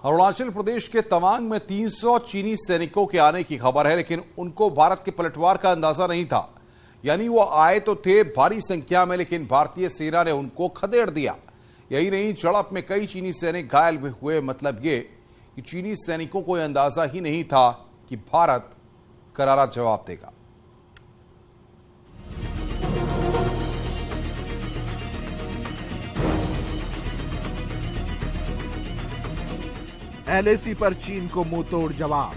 अरुणाचल प्रदेश के तवांग में 300 चीनी सैनिकों के आने की खबर है, लेकिन उनको भारत के पलटवार का अंदाजा नहीं था। यानी वो आए तो थे भारी संख्या में, लेकिन भारतीय सेना ने उनको खदेड़ दिया। यही नहीं, झड़प में कई चीनी सैनिक घायल भी हुए। मतलब ये कि चीनी सैनिकों को यह अंदाजा ही नहीं था कि भारत करारा जवाब देगा। एलएसी पर चीन को मुंहतोड़ जवाब।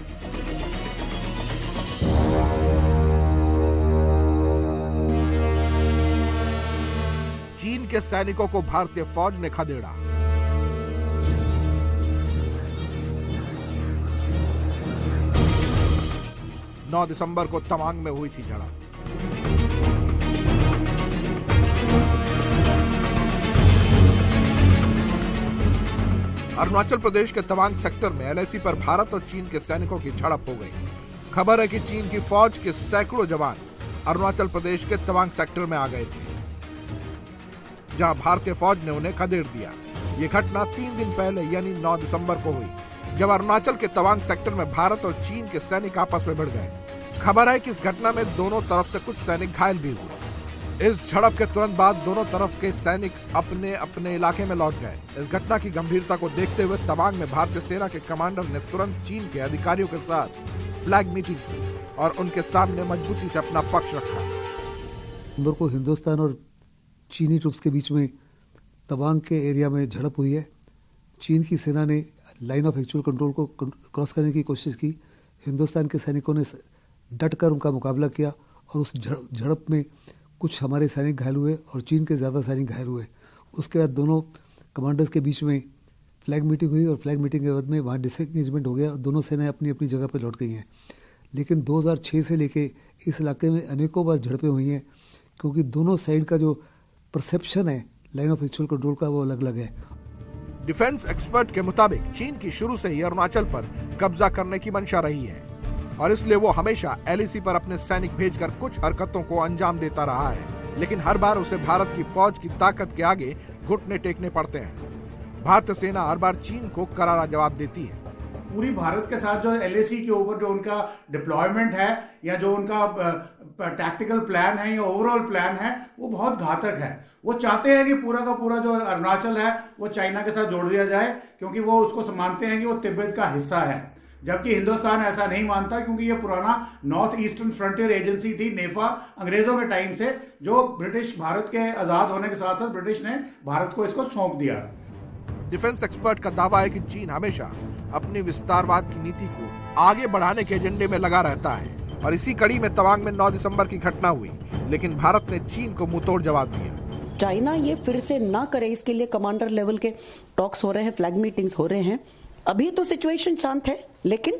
चीन के सैनिकों को भारतीय फौज ने खदेड़ा। नौ दिसंबर को तवांग में हुई थी झड़प। अरुणाचल प्रदेश के तवांग सेक्टर में एलएसी पर भारत और चीन के सैनिकों की झड़प हो गई। खबर है कि चीन की फौज के सैकड़ों जवान अरुणाचल प्रदेश के तवांग सेक्टर में आ गए थे, जहां भारतीय फौज ने उन्हें खदेड़ दिया। ये घटना 3 दिन पहले यानी 9 दिसंबर को हुई, जब अरुणाचल के तवांग सेक्टर में भारत और चीन के सैनिक आपस में भिड़ गए। खबर है कि इस घटना में दोनों तरफ से कुछ सैनिक घायल भी हुए। इस झड़प के तुरंत बाद दोनों तरफ के सैनिक अपने अपने इलाके में लौट गए। इस घटना की गंभीरता को देखते हुए तवांग में भारतीय सेना के कमांडर ने तुरंत चीन के अधिकारियों के साथ फ्लैग मीटिंग की और उनके सामने मजबूती से अपना पक्ष रखा। नवंबर को हिंदुस्तान और चीनी ट्रूप्स के बीच में तवांग के एरिया में झड़प हुई है। चीन की सेना ने लाइन ऑफ एक्चुअल कंट्रोल को क्रॉस करने की कोशिश की। हिंदुस्तान के सैनिकों ने डटकर उनका मुकाबला किया और उस झड़प में कुछ हमारे सैनिक घायल हुए और चीन के ज़्यादा सैनिक घायल हुए। उसके बाद दोनों कमांडर्स के बीच में फ्लैग मीटिंग हुई और फ्लैग मीटिंग के बाद में वहाँ डिसएंगेजमेंट हो गया और दोनों सेनाएं अपनी अपनी जगह पर लौट गई हैं। लेकिन 2006 से लेके इस इलाके में अनेकों बार झड़पें हुई हैं, क्योंकि दोनों साइड का जो परसेप्शन है लाइन ऑफ एक्चुअल कंट्रोल का वो अलग अलग है। डिफेंस एक्सपर्ट के मुताबिक चीन की शुरू से ही अरुणाचल पर कब्जा करने की मंशा रही है और इसलिए वो हमेशा एलएसी पर अपने सैनिक भेजकर कुछ हरकतों को अंजाम देता रहा है, लेकिन हर बार उसे भारत की फौज की ताकत के आगे घुटने टेकने पड़ते हैं। भारतीय सेना हर बार चीन को करारा जवाब देती है। पूरी भारत के साथ जो एलएसी के ऊपर जो उनका डिप्लॉयमेंट है या जो उनका टैक्टिकल प्लान है या ओवरऑल प्लान है, वो बहुत घातक है। वो चाहते हैं कि पूरा का पूरा जो अरुणाचल है वो चाइना के साथ जोड़ दिया जाए, क्योंकि वो उसको मानते हैं कि वो तिब्बत का हिस्सा है। जबकि हिंदुस्तान ऐसा नहीं मानता, क्योंकि ये पुराना नॉर्थ ईस्टर्न फ्रंटियर एजेंसी थी, नेफा, अंग्रेजों के टाइम से, जो ब्रिटिश भारत के आजाद होने के साथ साथ ब्रिटिश ने भारत को इसको सौंप दिया। डिफेंस एक्सपर्ट का दावा है कि चीन हमेशा अपनी विस्तारवाद की नीति को आगे बढ़ाने के एजेंडे में लगा रहता है और इसी कड़ी में तवांग में 9 दिसंबर की घटना हुई, लेकिन भारत ने चीन को मुंहतोड़ जवाब दिया। चाइना ये फिर से ना करे, इसके लिए कमांडर लेवल के टॉक्स हो रहे हैं, फ्लैग मीटिंग्स हो रहे हैं। अभी तो सिचुएशन शांत है, लेकिन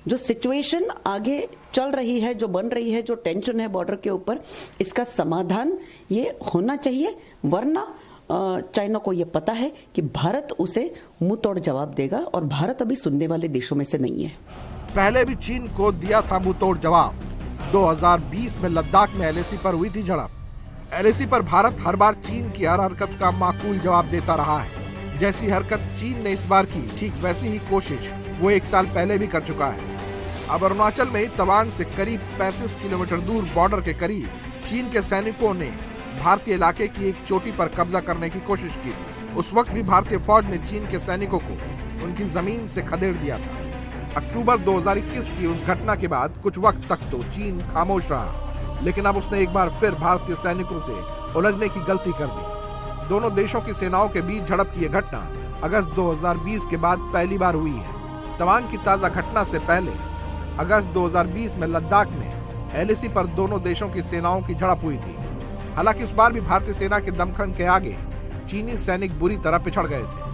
जो सिचुएशन आगे चल रही है, जो बन रही है, जो टेंशन है बॉर्डर के ऊपर, इसका समाधान ये होना चाहिए, वरना चाइना को ये पता है कि भारत उसे मुंह तोड़ जवाब देगा और भारत अभी सुनने वाले देशों में से नहीं है। पहले भी चीन को दिया था मुंह तोड़ जवाब। 2020 में लद्दाख में एलएसी पर हुई थी झड़प। एलएसी पर भारत हर बार चीन की हर हरकत का माकूल जवाब देता रहा है। जैसी हरकत चीन ने इस बार की, ठीक वैसी ही कोशिश वो 1 साल पहले भी कर चुका है। अब अरुणाचल में ही तवांग से करीब 35 किलोमीटर दूर बॉर्डर के करीब चीन के सैनिकों ने भारतीय इलाके की एक चोटी पर कब्जा करने की कोशिश की थी। उस वक्त भी भारतीय फौज ने चीन के सैनिकों को उनकी जमीन से खदेड़ दिया था। अक्टूबर 2021 की उस घटना के बाद कुछ वक्त तक तो चीन खामोश रहा, लेकिन अब उसने एक बार फिर भारतीय सैनिकों से उलझने की गलती कर दी। दोनों देशों की सेनाओं के बीच झड़प की यह घटना अगस्त 2020 के बाद पहली बार हुई है। तवांग की ताजा घटना से पहले अगस्त 2020 में लद्दाख में एलएसी पर दोनों देशों की सेनाओं की झड़प हुई थी। हालांकि उस बार भी भारतीय सेना के दमखम के आगे चीनी सैनिक बुरी तरह पिछड़ गए थे।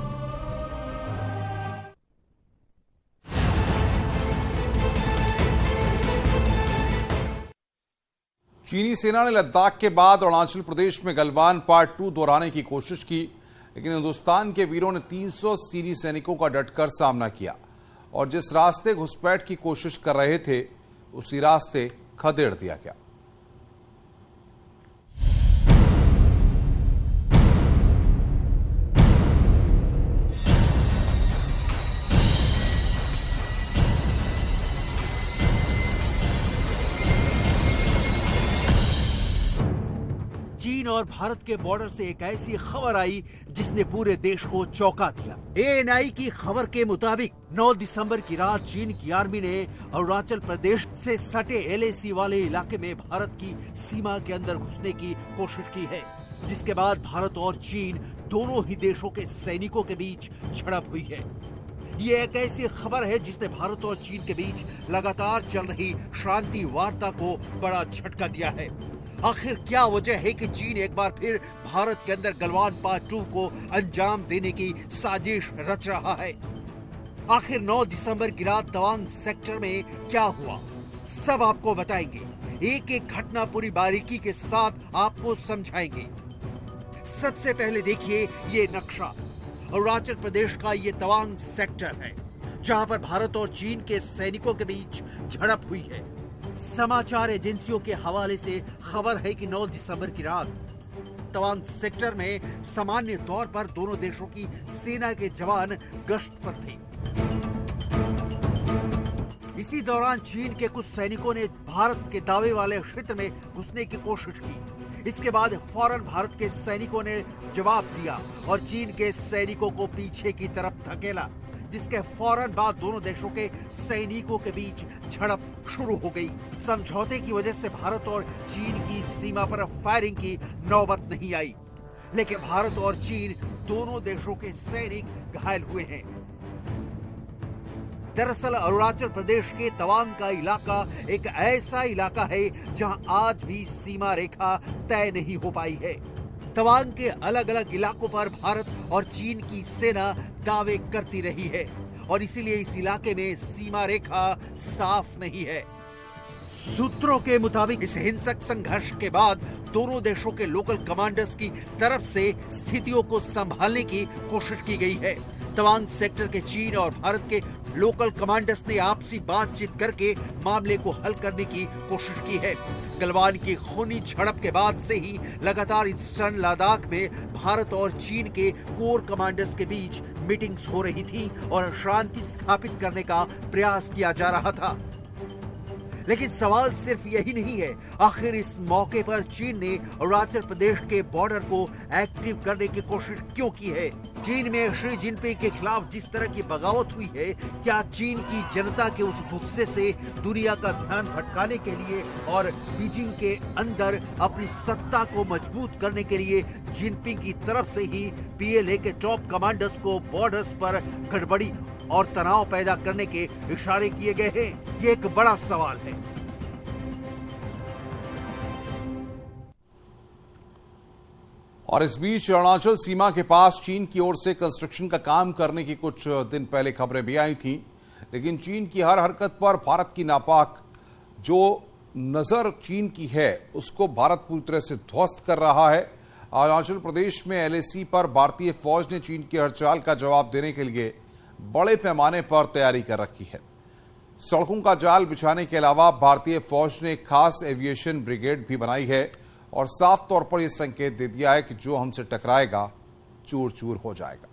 चीनी सेना ने लद्दाख के बाद अरुणाचल प्रदेश में गलवान पार्ट 2 दोहराने की कोशिश की, लेकिन हिंदुस्तान के वीरों ने 300 चीनी सैनिकों का डटकर सामना किया और जिस रास्ते घुसपैठ की कोशिश कर रहे थे उसी रास्ते खदेड़ दिया गया। और भारत के बॉर्डर से एक ऐसी खबर आई जिसने पूरे देश को चौंका दिया। ANI की खबर के मुताबिक 9 दिसंबर की रात चीन की आर्मी ने अरुणाचल प्रदेश से सटे LAC वाले इलाके में भारत की सीमा के अंदर घुसने की कोशिश की है, जिसके बाद भारत और चीन दोनों ही देशों के सैनिकों के बीच झड़प हुई है। ये एक ऐसी खबर है जिसने भारत और चीन के बीच लगातार चल रही शांति वार्ता को बड़ा झटका दिया है। आखिर क्या वजह है कि चीन एक बार फिर भारत के अंदर गलवान पार्ट 2 को अंजाम देने की साजिश रच रहा है? आखिर 9 दिसंबर की रात तवांग सेक्टर में क्या हुआ, सब आपको बताएंगे। एक एक घटना पूरी बारीकी के साथ आपको समझाएंगे। सबसे पहले देखिए ये नक्शा। अरुणाचल प्रदेश का ये तवांग सेक्टर है, जहां पर भारत और चीन के सैनिकों के बीच झड़प हुई है। समाचार एजेंसियों के हवाले से खबर है कि 9 दिसंबर की रात तवांग सेक्टर में सामान्य तौर पर दोनों देशों की सेना के जवान गश्त पर थे। इसी दौरान चीन के कुछ सैनिकों ने भारत के दावे वाले क्षेत्र में घुसने की कोशिश की। इसके बाद फौरन भारत के सैनिकों ने जवाब दिया और चीन के सैनिकों को पीछे की तरफ धकेला, जिसके फौरन बाद दोनों देशों के सैनिकों के बीच झड़प शुरू हो गई। समझौते की वजह से भारत और चीन की सीमा पर फायरिंग की नौबत नहीं आई, लेकिन भारत और चीन दोनों देशों के सैनिक घायल हुए हैं। दरअसल अरुणाचल प्रदेश के तवांग का इलाका एक ऐसा इलाका है जहां आज भी सीमा रेखा तय नहीं हो पाई है। तवांग के अलग अलग इलाकों पर भारत और चीन की सेना दावे करती रही है और इसीलिए इस इलाके में सीमा रेखा साफ नहीं है। सूत्रों के मुताबिक इस हिंसक संघर्ष के बाद दोनों देशों के लोकल कमांडर्स की तरफ से स्थितियों को संभालने की कोशिश की गई है। तवांग सेक्टर के चीन और भारत के लोकल कमांडर्स ने आपसी बातचीत करके मामले को हल करने की कोशिश की है। गलवान की खूनी झड़प के बाद से ही लगातार ईस्टर्न लद्दाख में भारत और चीन के कोर कमांडर्स के बीच मीटिंग्स हो रही थी और शांति स्थापित करने का प्रयास किया जा रहा था। लेकिन सवाल सिर्फ यही नहीं है, आखिर इस मौके पर चीन ने अरुणाचल प्रदेश के बॉर्डर को एक्टिव करने की कोशिश क्यों की है? चीन में शी जिनपिंग के खिलाफ जिस तरह की बगावत हुई है, क्या चीन की जनता के उस गुस्से से दुनिया का ध्यान भटकाने के लिए और बीजिंग के अंदर अपनी सत्ता को मजबूत करने के लिए जिनपिंग की तरफ से ही PLA के टॉप कमांडर्स को बॉर्डर्स पर गड़बड़ी और तनाव पैदा करने के इशारे किए गए हैं? ये एक बड़ा सवाल है। और इस बीच अरुणाचल सीमा के पास चीन की ओर से कंस्ट्रक्शन का काम करने की कुछ दिन पहले खबरें भी आई थी, लेकिन चीन की हर हरकत पर भारत की नापाक जो नजर चीन की है उसको भारत पूरी तरह से ध्वस्त कर रहा है। अरुणाचल प्रदेश में LAC पर भारतीय फौज ने चीन की हर चाल का जवाब देने के लिए बड़े पैमाने पर तैयारी कर रखी है। सड़कों का जाल बिछाने के अलावा भारतीय फौज ने खास एविएशन ब्रिगेड भी बनाई है और साफ तौर पर यह संकेत दे दिया है कि जो हमसे टकराएगा चूर चूर हो जाएगा।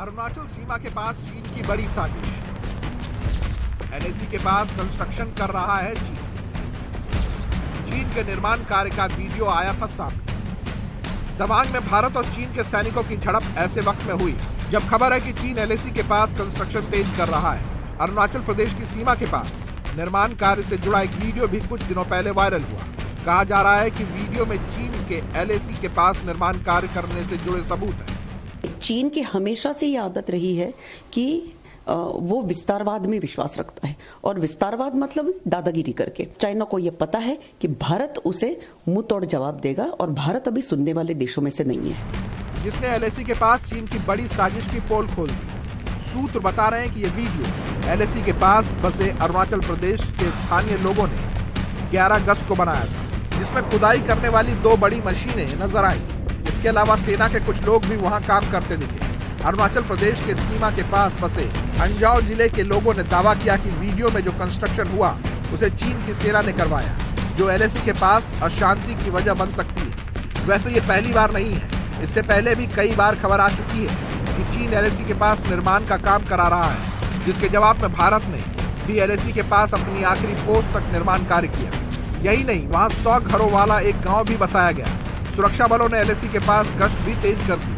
अरुणाचल सीमा के पास चीन की बड़ी साजिश। LAC के पास कंस्ट्रक्शन कर रहा है चीन के निर्माण कार्य का वीडियो आया था सामने। तवांग में भारत और चीन के सैनिकों की झड़प ऐसे वक्त में हुई जब खबर है कि चीन LAC के पास कंस्ट्रक्शन तेज कर रहा है। अरुणाचल प्रदेश की सीमा के पास निर्माण कार्य से जुड़ा एक वीडियो भी कुछ दिनों पहले वायरल हुआ। कहा जा रहा है कि वीडियो में चीन के LAC के पास निर्माण कार्य करने से जुड़े सबूत हैं। चीन की हमेशा से ये आदत रही है कि वो विस्तारवाद में विश्वास रखता है और विस्तारवाद मतलब दादागिरी करके। चाइना को ये पता है कि भारत उसे मुंह तोड़ जवाब देगा और भारत अभी सुनने वाले देशों में से नहीं है, जिसने LAC के पास चीन की बड़ी साजिश की पोल खोल दी। सूत्र बता रहे हैं कि ये वीडियो LAC के पास बसे अरुणाचल प्रदेश के स्थानीय लोगों ने 11 अगस्त को बनाया था, जिसमें खुदाई करने वाली 2 बड़ी मशीनें नजर आई। इसके अलावा सेना के कुछ लोग भी वहां काम करते दिखे। अरुणाचल प्रदेश के सीमा के पास बसे अंजाव जिले के लोगों ने दावा किया कि वीडियो में जो कंस्ट्रक्शन हुआ उसे चीन की सेना ने करवाया, जो LAC के पास अशांति की वजह बन सकती है। वैसे ये पहली बार नहीं है, इससे पहले भी कई बार खबर आ चुकी है कि चीन एलएसी के पास निर्माण का काम करा रहा है, जिसके जवाब में भारत ने भी एलएसी के पास अपनी आखिरी पोस्ट तक निर्माण कार्य किया। यही नहीं, वहां 100 घरों वाला एक गांव भी बसाया गया। सुरक्षा बलों ने एलएसी के पास गश्त भी तेज कर दी।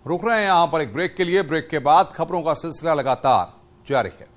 रुक रहे हैं यहां पर एक ब्रेक के लिए। ब्रेक के बाद खबरों का सिलसिला लगातार जारी है।